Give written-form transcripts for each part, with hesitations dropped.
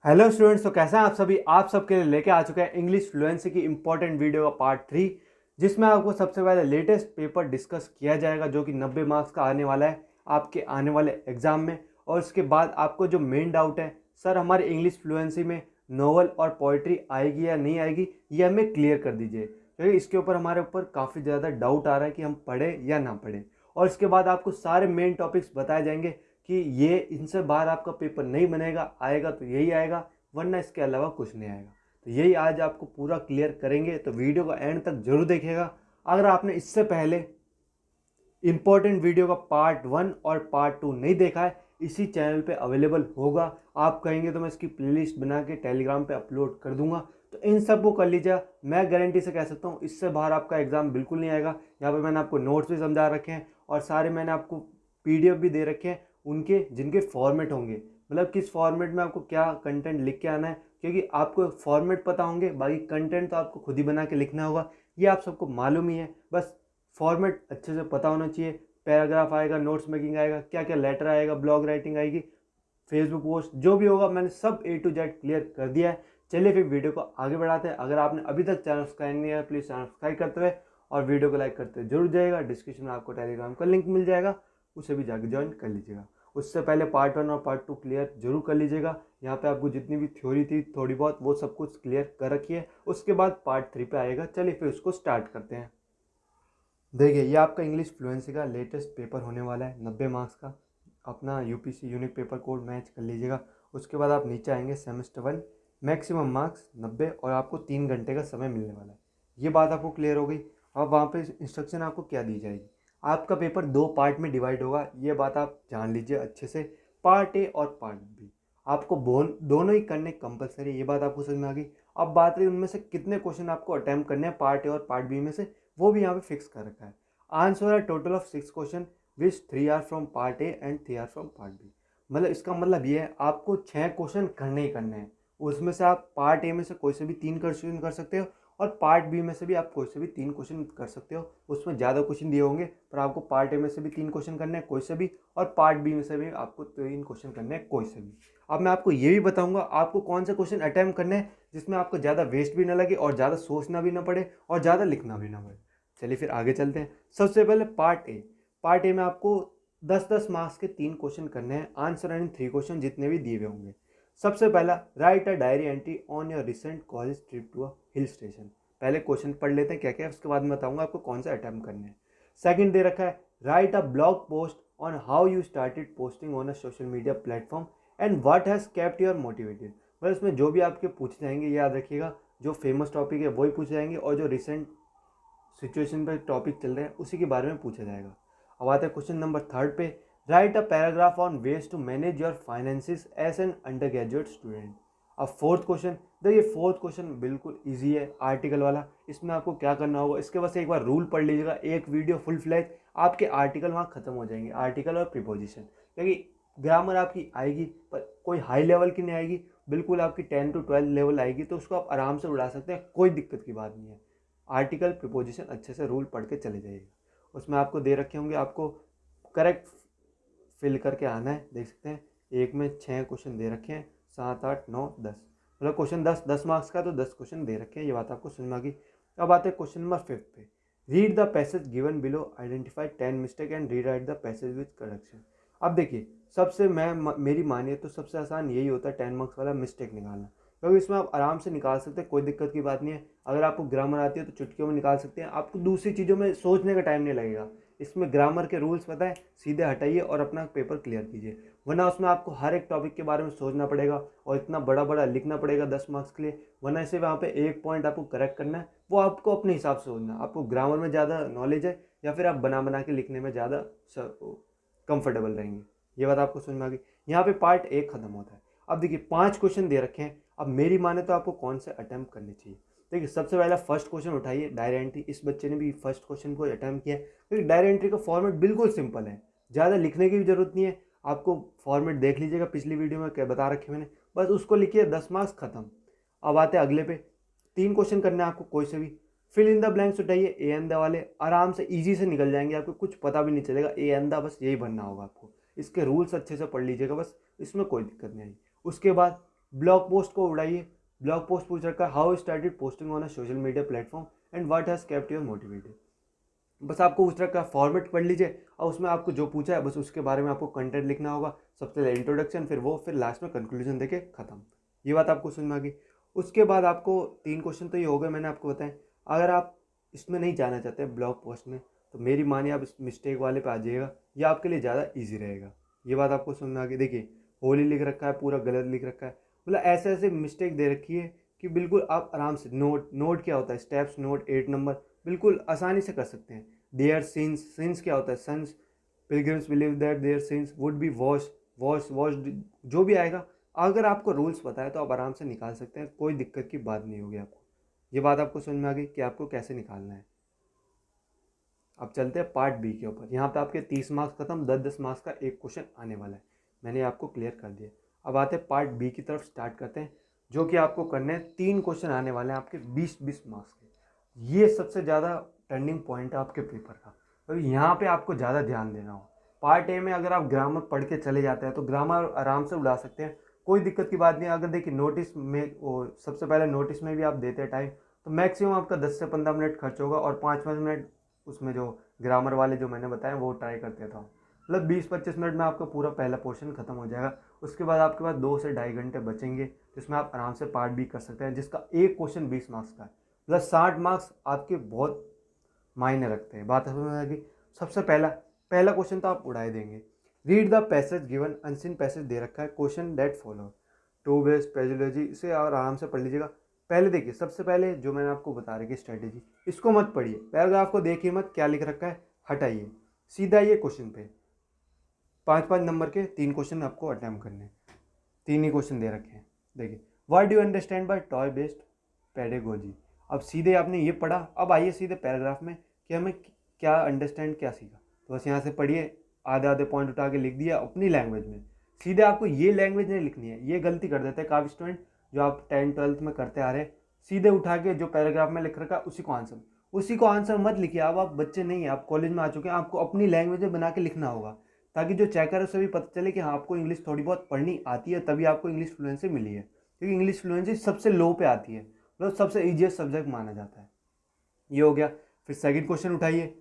Hello students, तो कैसे हैं आप सभी। आप सबके लिए लेके आ चुके हैं इंग्लिश फ्लुएंसी की इंपॉर्टेंट वीडियो का पार्ट 3, जिसमें आपको सबसे पहले लेटेस्ट पेपर डिस्कस किया जाएगा जो कि 90 मार्क्स का आने वाला है आपके आने वाले एग्जाम में। और उसके बाद आपको जो मेन डाउट है, सर हमारी इंग्लिश फ्लुएंसी में नोवेल और पोइट्री आएगी या नहीं आएगी, ये हमें क्लियर कर दीजिए, क्योंकि इसके ऊपर हमारे ऊपर काफ़ी ज़्यादा डाउट आ रहा है कि हम पढ़ें या ना पढ़ें। और इसके बाद आपको सारे मेन टॉपिक्स बताए जाएंगे कि ये इनसे बाहर आपका पेपर नहीं बनेगा, आएगा तो यही आएगा, वरना इसके अलावा कुछ नहीं आएगा। तो यही आज आपको पूरा क्लियर करेंगे, तो वीडियो का एंड तक जरूर देखिएगा। अगर आपने इससे पहले इंपॉर्टेंट वीडियो का पार्ट 1 और पार्ट 2 नहीं देखा है, इसी चैनल पे अवेलेबल होगा। आप कहेंगे तो मैं इसकी प्लेलिस्ट बना के टेलीग्राम पे अपलोड कर दूंगा, तो इन सब को कर लीजिए। मैं गारंटी से कह सकता हूँ इससे बाहर आपका एग्जाम बिल्कुल नहीं आएगा। यहाँ पे मैंने आपको नोट्स भी समझा रखे हैं और सारे मैंने आपको पीडीएफ भी दे रखे हैं उनके, जिनके फॉर्मेट होंगे, मतलब किस फॉर्मेट में आपको क्या कंटेंट लिख के आना है, क्योंकि आपको फॉर्मेट पता होंगे, बाकी कंटेंट तो आपको खुद ही बना के लिखना होगा। ये आप सबको मालूम ही है, बस फॉर्मेट अच्छे से पता होना चाहिए। पैराग्राफ आएगा, नोट्स मेकिंग आएगा, क्या क्या लेटर आएगा, ब्लॉग राइटिंग आएगी, फेसबुक पोस्ट, जो भी होगा मैंने सब A to Z क्लियर कर दिया है। चलिए फिर वीडियो को आगे बढ़ाते हैं। अगर आपने अभी तक चैनल सब्सक्राइब नहीं किया प्लीज़ चैनल सब्सक्राइब करते हुए और वीडियो को लाइक करते जरूर जाएगा। डिस्क्रिप्शन में आपको टेलीग्राम का लिंक मिल जाएगा, उसे भी जाकर ज्वाइन कर लीजिएगा। उससे पहले पार्ट 1 और पार्ट 2 क्लियर जरूर कर लीजिएगा। यहाँ पे आपको जितनी भी थ्योरी थी थोड़ी बहुत, वो सब कुछ क्लियर कर रखी है। उसके बाद पार्ट 3 पे आएगा। चलिए फिर उसको स्टार्ट करते हैं। देखिए, ये आपका इंग्लिश फ्लुएंसी का लेटेस्ट पेपर होने वाला है 90 मार्क्स का। अपना UPC unique paper code match कर लीजिएगा। उसके बाद आप नीचे आएंगे सेमेस्टर 1, मैक्सिमम मार्क्स 90 और आपको 3 घंटे का समय मिलने वाला है। ये बात आपको क्लियर हो गई। अब वहाँ पे इंस्ट्रक्शन आपको क्या दी जाएगी। आपका पेपर 2 पार्ट में डिवाइड होगा, ये बात आप जान लीजिए अच्छे से। पार्ट ए और पार्ट बी आपको दोनों ही करने कंपलसरी है, ये बात आपको समझ में आ गई। अब बात रही उनमें से कितने क्वेश्चन आपको अटैम्प्ट करने हैं पार्ट ए और पार्ट बी में से, वो भी यहाँ पे फिक्स कर रखा है। आंसर है total of 6 question, which 3 are from part A and 3 are from part B. मतलब इसका मतलब ये है आपको 6 क्वेश्चन करने ही करने हैं। उसमें से आप पार्ट ए में से कोई से भी 3 क्वेश्चन कर सकते हो और पार्ट बी में से भी आप कोई से भी 3 क्वेश्चन कर सकते हो। उसमें ज़्यादा क्वेश्चन दिए होंगे, पर आपको पार्ट ए में से भी 3 क्वेश्चन करने हैं कोई से भी, और पार्ट बी में से भी आपको 3 क्वेश्चन करने हैं कोई से भी। अब मैं आपको ये भी बताऊंगा आपको कौन से क्वेश्चन अटैम्प्ट करने हैं जिसमें आपको ज़्यादा वेस्ट भी ना लगे और ज़्यादा सोचना भी ना पड़े और ज़्यादा लिखना भी ना पड़े। चलिए फिर आगे चलते हैं। सबसे पहले पार्ट ए में आपको 10-10 मार्क्स के 3 क्वेश्चन करने हैं, आंसर एंड 3 क्वेश्चन जितने भी दिए हुए होंगे। सबसे पहला, write a diary entry on your recent college trip to a hill station. पहले क्वेश्चन पढ़ लेते हैं क्या क्या है, उसके बाद मैं बताऊंगा आपको कौन सा अटैम्प्ट करने हैं। सेकंड दे रखा है, right a blog post on how you started posting on a social media platform and what has kept your motivated. मतलब इसमें जो भी आपके पूछे जाएंगे, याद रखिएगा, जो फेमस टॉपिक है वही पूछे जाएंगे और जो रिसेंट सिचुएशन पर टॉपिक चल रहे हैं उसी के बारे में पूछा जाएगा। अब आता है क्वेश्चन नंबर 3 पे, write a paragraph on ways to manage your finances as an undergraduate student. अब फोर्थ क्वेश्चन, देखिए फोर्थ क्वेश्चन बिल्कुल इजी है, आर्टिकल वाला। इसमें आपको क्या करना होगा, इसके बस एक बार रूल पढ़ लीजिएगा, एक वीडियो फुल फ्लैज, आपके आर्टिकल वहाँ खत्म हो जाएंगे, आर्टिकल और प्रीपोजिशन। क्योंकि ग्रामर आपकी आएगी पर कोई हाई लेवल की नहीं आएगी, बिल्कुल आपकी 10 to 12 लेवल आएगी, तो उसको आप आराम से उड़ा सकते हैं, कोई दिक्कत की बात नहीं है। आर्टिकल प्रीपोजिशन अच्छे से रूल पढ़ के चले जाइएगा। उसमें आपको दे रखे होंगे, आपको करेक्ट फिल करके आना है। देख सकते हैं एक में 6 क्वेश्चन दे रखे हैं, 7, 8, 9, 10, मतलब क्वेश्चन 10 मार्क्स का, तो 10 क्वेश्चन दे रखे हैं। ये बात आपको समझ में आ गई। अब आते हैं क्वेश्चन नंबर 5 पे, read the passage given below, identify 10 mistake and rewrite the passage with correction. अब देखिए, सबसे मेरी मानिए तो सबसे आसान यही होता है 10 मार्क्स वाला मिस्टेक निकालना, क्योंकि इसमें आप आराम से निकाल सकते हैं, कोई दिक्कत की बात नहीं है। अगर आपको ग्रामर आती है तो चुटकियों में निकाल सकते हैं, आपको दूसरी चीज़ों में सोचने का टाइम नहीं लगेगा। इसमें ग्रामर के रूल्स पता है, सीधे हटाइए और अपना पेपर क्लियर कीजिए, वरना उसमें आपको हर एक टॉपिक के बारे में सोचना पड़ेगा और इतना बड़ा बड़ा लिखना पड़ेगा 10 मार्क्स के लिए। वरना इसे वहाँ पे एक पॉइंट आपको करेक्ट करना है, वो आपको अपने हिसाब से सोचना है। आपको ग्रामर में ज़्यादा नॉलेज है या फिर आप बना बना के लिखने में ज़्यादा कंफर्टेबल रहेंगे, ये बात आपको समझ में आ गई। यहाँ पे पार्ट 1 खत्म होता है। अब देखिए 5 क्वेश्चन दे रखे हैं। अब मेरी माने तो आपको कौन से अटैम्प्ट करने चाहिए। देखिए सबसे पहला फर्स्ट क्वेश्चन उठाइए, डायरी एंट्री। इस बच्चे ने भी फर्स्ट क्वेश्चन को अटैम्प्ट किया है, क्योंकि डायरी एंट्री का फॉर्मेट बिल्कुल सिंपल है, ज़्यादा लिखने की भी जरूरत नहीं है। आपको फॉर्मेट देख लीजिएगा, पिछली वीडियो में क्या बता रखे मैंने, बस उसको लिखिए, 10 मार्क्स खत्म। अब आते हैं अगले पे, 3 क्वेश्चन करने हैं आपको कोई से भी। फिल इन द ब्लैंक्स उठाइए, ए एंड द वाले, आराम से इजी से निकल जाएंगे, आपको कुछ पता भी नहीं चलेगा, ए एंड द बस यही बनना होगा आपको। इसके रूल्स अच्छे से पढ़ लीजिएगा बस, इसमें कोई दिक्कत नहीं आई। उसके बाद ब्लॉग पोस्ट को उड़ाइए। ब्लॉग पोस्ट पूछ रखा है how started posting on a social media platform and what has kept you motivated. बस आपको उस तरह का फॉर्मेट पढ़ लीजिए और उसमें आपको जो पूछा है बस उसके बारे में आपको कंटेंट लिखना होगा। सबसे पहले इंट्रोडक्शन, फिर लास्ट में कंक्लूजन देके खत्म। ये बात आपको समझ में आ गई। उसके बाद आपको 3 क्वेश्चन तो ये हो गए मैंने आपको बताएं। अगर आप इसमें नहीं जाना चाहते ब्लॉग पोस्ट में तो मेरी मानिए आप इस मिस्टेक वाले पे आ जाइएगा, ये आपके लिए ज़्यादा ईजी रहेगा। ये बात आपको समझ में आ गई। देखिए होली लिख रखा है, पूरा गलत लिख रखा है, मतलब ऐसे ऐसे मिस्टेक दे रखी है कि बिल्कुल आप आराम से नोट क्या होता है, स्टेप्स नोट 8 नंबर बिल्कुल आसानी से कर सकते हैं। देयर सिंस क्या होता है, sons, pilgrims believe that their sins would be wash, जो भी आएगा अगर आपको रूल्स पता है तो आप आराम से निकाल सकते हैं, कोई दिक्कत की बात नहीं होगी आपको। ये बात आपको समझ में आ गई कि आपको कैसे निकालना है। अब चलते हैं पार्ट बी के ऊपर। यहाँ पे आपके 30 मार्क्स खत्म, 10-10 मार्क्स का एक क्वेश्चन आने वाला है, मैंने आपको क्लियर कर दिया। अब आते हैं पार्ट बी की तरफ, स्टार्ट करते हैं, जो कि आपको करने हैं 3 क्वेश्चन आने वाले हैं आपके 20-20 मार्क्स के। ये सबसे ज़्यादा टर्निंग पॉइंट है आपके पेपर का, तो यहाँ पे आपको ज़्यादा ध्यान देना हो। पार्ट ए में अगर आप ग्रामर पढ़ के चले जाते हैं तो ग्रामर आराम से उड़ा सकते हैं, कोई दिक्कत की बात नहीं। अगर देखिए नोटिस में वो सबसे पहले नोटिस में भी आप देते हैं टाइम, तो मैक्सिमम आपका 10 से 15 मिनट खर्च होगा और 5-5 मिनट उसमें जो ग्रामर वाले जो मैंने बताया वो ट्राई करते था। मतलब 20-25 मिनट में आपका पूरा पहला पोर्शन खत्म हो जाएगा। उसके बाद आपके पास 2 से ढाई घंटे बचेंगे, जिसमें आप आराम से पार्ट भी कर सकते हैं, जिसका एक क्वेश्चन 20 मार्क्स का है। मतलब 60 मार्क्स आपके बहुत मायने रखते हैं। बात समझ में आएगी। सबसे पहला क्वेश्चन तो आप उड़ाए देंगे। Read the passage given, unseen passage दे रखा है, क्वेश्चन दैट फॉलो, टू बेस्ड पेजोलॉजी, इसे और आराम से पढ़ लीजिएगा। पहले देखिए, सबसे पहले जो मैंने आपको बता रखी स्ट्रेटेजी, इसको मत पढ़िए, पैराग्राफ को देखिए मत, क्या लिख रखा है हटाइए, सीधा ये क्वेश्चन पे। 5-5 नंबर के 3 क्वेश्चन आपको अटैम्प्ट करने हैं, 3 ही क्वेश्चन दे रखे हैं। देखिए, what do you understand by toy based pedagogy. अब सीधे आपने ये पढ़ा, अब आइए सीधे पैराग्राफ में कि हमें क्या अंडरस्टैंड, क्या सीखा। तो बस यहाँ से पढ़िए, आधे आधे पॉइंट उठा के लिख दिया अपनी लैंग्वेज में। सीधे आपको ये लैंग्वेज नहीं लिखनी है, ये गलती कर देते हैं काफ़ी स्टूडेंट जो आप 10th-12th में करते आ रहे हैं। सीधे उठा के जो पैराग्राफ में लिख रखा है उसी को आंसर मत लिखिए। अब आप बच्चे नहीं हैं, आप कॉलेज में आ चुके हैं, आपको अपनी लैंग्वेज में बना के लिखना होगा, ताकि जो चेकर है उसे भी पता चले कि हाँ आपको इंग्लिश थोड़ी बहुत पढ़नी आती है, तभी आपको इंग्लिश फ्लुएंसी मिली है। क्योंकि इंग्लिश फ्लुएंसी सबसे लो पे आती है, मतलब सबसे ईजिएस्ट सब्जेक्ट माना जाता है। ये हो गया। फिर सेकंड क्वेश्चन उठाइए,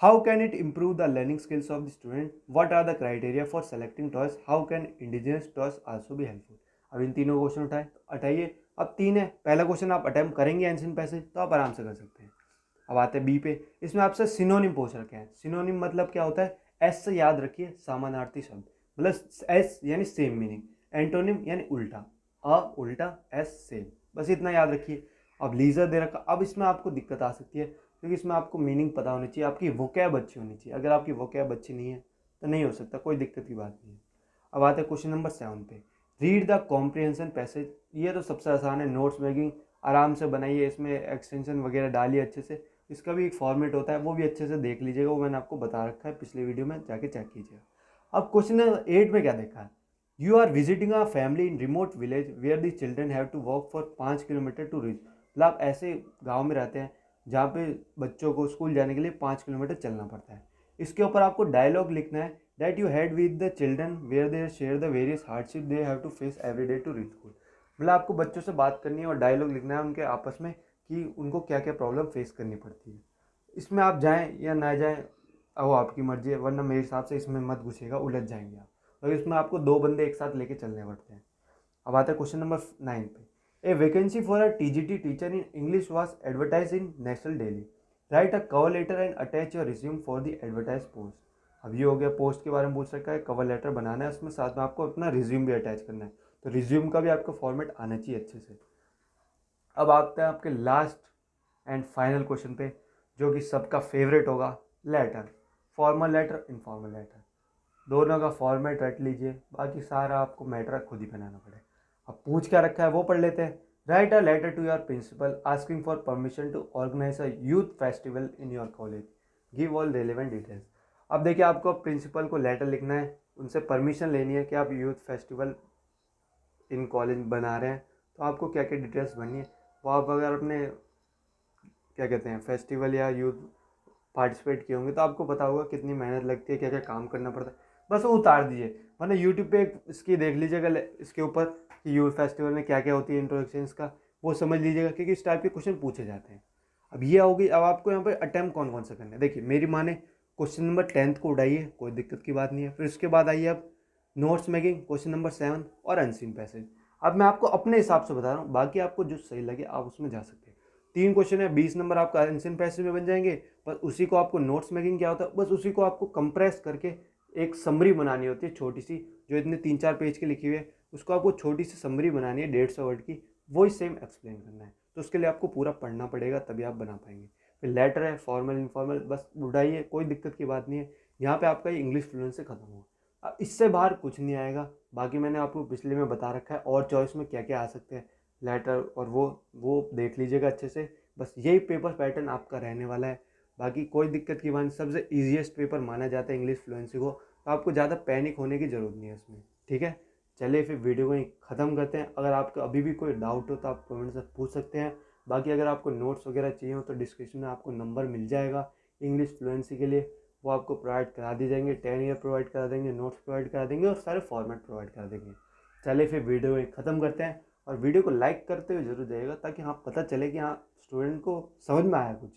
how can it improve the learning skills of the student, what are the criteria for selecting toys, how can indigenous toys also be helpful. अब इन तीनों क्वेश्चन उठाइए। अब 3 है, पहला क्वेश्चन आप अटेम्प्ट करेंगे एंसिन पैसेज तो आप आराम से कर सकते हैं। अब आते हैं बी पे, इसमें आपसे सिनोनिम पूछ रखे हैं। सिनोनिम मतलब क्या होता है, एस से याद रखिए, समानार्थी शब्द, मतलब एस यानी सेम मीनिंग, एंटोनिम यानी उल्टा, उल्टा एस सेम, बस इतना याद रखिए। अब लीजर दे रखा, अब इसमें आपको दिक्कत आ सकती है क्योंकि इसमें आपको मीनिंग पता होनी चाहिए, आपकी वोकैब अच्छी होनी चाहिए। अगर आपकी वोकैब अच्छी नहीं है तो नहीं हो सकता, कोई दिक्कत की बात नहीं है। अब आते हैं क्वेश्चन नंबर 7 पे, रीड द कॉम्प्रिहेंशन पैसेज। ये तो सबसे आसान है, नोट्स मेकिंग आराम से बनाइए, इसमें एक्सटेंशन वगैरह डालिए अच्छे से, इसका भी एक फॉर्मेट होता है, वो भी अच्छे से देख लीजिएगा, वो मैंने आपको बता रखा है पिछले वीडियो में, जाके चेक कीजिएगा। अब क्वेश्चन नंबर 8 में क्या देखा है, you are visiting a family in remote village where the children have to walk for 5 kilometre to reach. मतलब आप ऐसे गाँव में रहते हैं जहाँ पे बच्चों को स्कूल जाने के लिए 5 किलोमीटर चलना पड़ता है। इसके ऊपर आपको डायलॉग लिखना है, that you had with the children where they share the various hardship they have to face every day to reach school. मतलब आपको बच्चों से बात करनी है और डायलॉग लिखना है उनके आपस में कि उनको क्या क्या प्रॉब्लम फेस करनी पड़ती है। इसमें आप जाएं या ना जाएं वो आपकी मर्जी है, वरना मेरे हिसाब से इसमें मत घुसेगा, उलझ जाएंगे आप, और इसमें आपको 2 बंदे एक साथ लेके चलने पड़ते हैं। अब आता है क्वेश्चन नंबर 9 पे, a vacancy for a TGT teacher in English was advertise in national daily, write a cover letter and attach your resume for the advertise post. अब ये हो गया, पोस्ट के बारे में पूछ रखा है, कवर लेटर बनाना है, उसमें साथ में आपको अपना रिज्यूम भी अटैच करना है, तो रिज्यूम का भी आपका फॉर्मेट आना चाहिए अच्छे से। अब आते हैं आपके लास्ट एंड फाइनल क्वेश्चन पे, जो कि सबका फेवरेट होगा, letter, formal letter, informal letter, दोनों का फॉर्मेट रट लीजिए, बाकी सारा आपको मैटर खुद ही बनाना पड़ेगा। अब पूछ क्या रखा है वो पढ़ लेते हैं। Write a letter to your principal asking for permission to organise a youth festival in your college, give all relevant details. अब देखिए, आपको प्रिंसिपल को लेटर लिखना है, उनसे परमिशन लेनी है कि आप यूथ फेस्टिवल इन कॉलेज बना रहे हैं, तो आपको क्या क्या डिटेल्स भरनी है वो आप अगर अपने क्या कहते हैं फेस्टिवल या यूथ पार्टिसिपेट किए होंगे तो आपको पता होगा कितनी मेहनत लगती है, क्या क्या काम करना पड़ता है। बस वो उतार दीजिए, वरना यूट्यूब पे इसकी देख लीजिएगा इसके ऊपर कि यू फेस्टिवल में क्या क्या होती है इंट्रोडक्शन का, वो समझ लीजिएगा, क्योंकि इस टाइप के क्वेश्चन पूछे जाते हैं। अब ये होगी, अब आपको यहाँ पे अटैम्प्ट कौन कौन सा करना है। देखिए मेरी माने क्वेश्चन नंबर 10th को उड़ाइए, कोई दिक्कत की बात नहीं है। फिर उसके बाद आइए अब नोट्स मेकिंग क्वेश्चन नंबर 7 और अनसीन पैसेज। अब मैं आपको अपने हिसाब से बता रहा हूँ, बाकी आपको जो सही लगे आप उसमें जा सकते हैं। 3 क्वेश्चन है, 20 नंबर आपका अनसीन पैसेज में बन जाएंगे। बस उसी को आपको नोट्स मेकिंग क्या होता है, बस उसी को आपको कंप्रेस करके एक समरी बनानी होती है छोटी सी, जो इतने 3-4 पेज की लिखी हुई है, उसको आपको छोटी सी समरी बनानी है 150 वर्ड की, वही सेम एक्सप्लेन करना है। तो उसके लिए आपको पूरा पढ़ना पड़ेगा, तभी आप बना पाएंगे। फिर लेटर है, फॉर्मल इनफॉर्मल, बस उड़ाइए, कोई दिक्कत की बात नहीं है। यहाँ पे आपका ये इंग्लिश फ्लुएंसी खत्म हुआ। अब इससे बाहर कुछ नहीं आएगा। बाकी मैंने आपको पिछले में बता रखा है और चॉइस में क्या क्या आ सकते हैं, लेटर और वो देख लीजिएगा अच्छे से। बस यही पेपर पैटर्न आपका रहने वाला है। बाकी कोई दिक्कत की बात नहीं, सबसे ईजीएस्ट पेपर माना जाता है इंग्लिश फ्लुएंसी को, तो आपको ज़्यादा पैनिक होने की ज़रूरत नहीं है इसमें। ठीक है, चलिए फिर वीडियो को ही ख़त्म करते हैं। अगर आपका अभी भी कोई डाउट हो तो आप कमेंट से पूछ सकते हैं। बाकी अगर आपको नोट्स वगैरह चाहिए हो तो डिस्क्रिप्शन में आपको नंबर मिल जाएगा इंग्लिश फ्लुएंसी के लिए, वो आपको प्रोवाइड करा दी जाएंगे। 10 ईयर प्रोवाइड करा देंगे, नोट्स प्रोवाइड करा देंगे और सारे फॉर्मेट प्रोवाइड करा देंगे। चलिए फिर वीडियो को ख़त्म करते हैं, और वीडियो को लाइक करते हुए जरूर जाइएगा, ताकि हाँ पता चले कि हाँ स्टूडेंट को समझ में आया कुछ।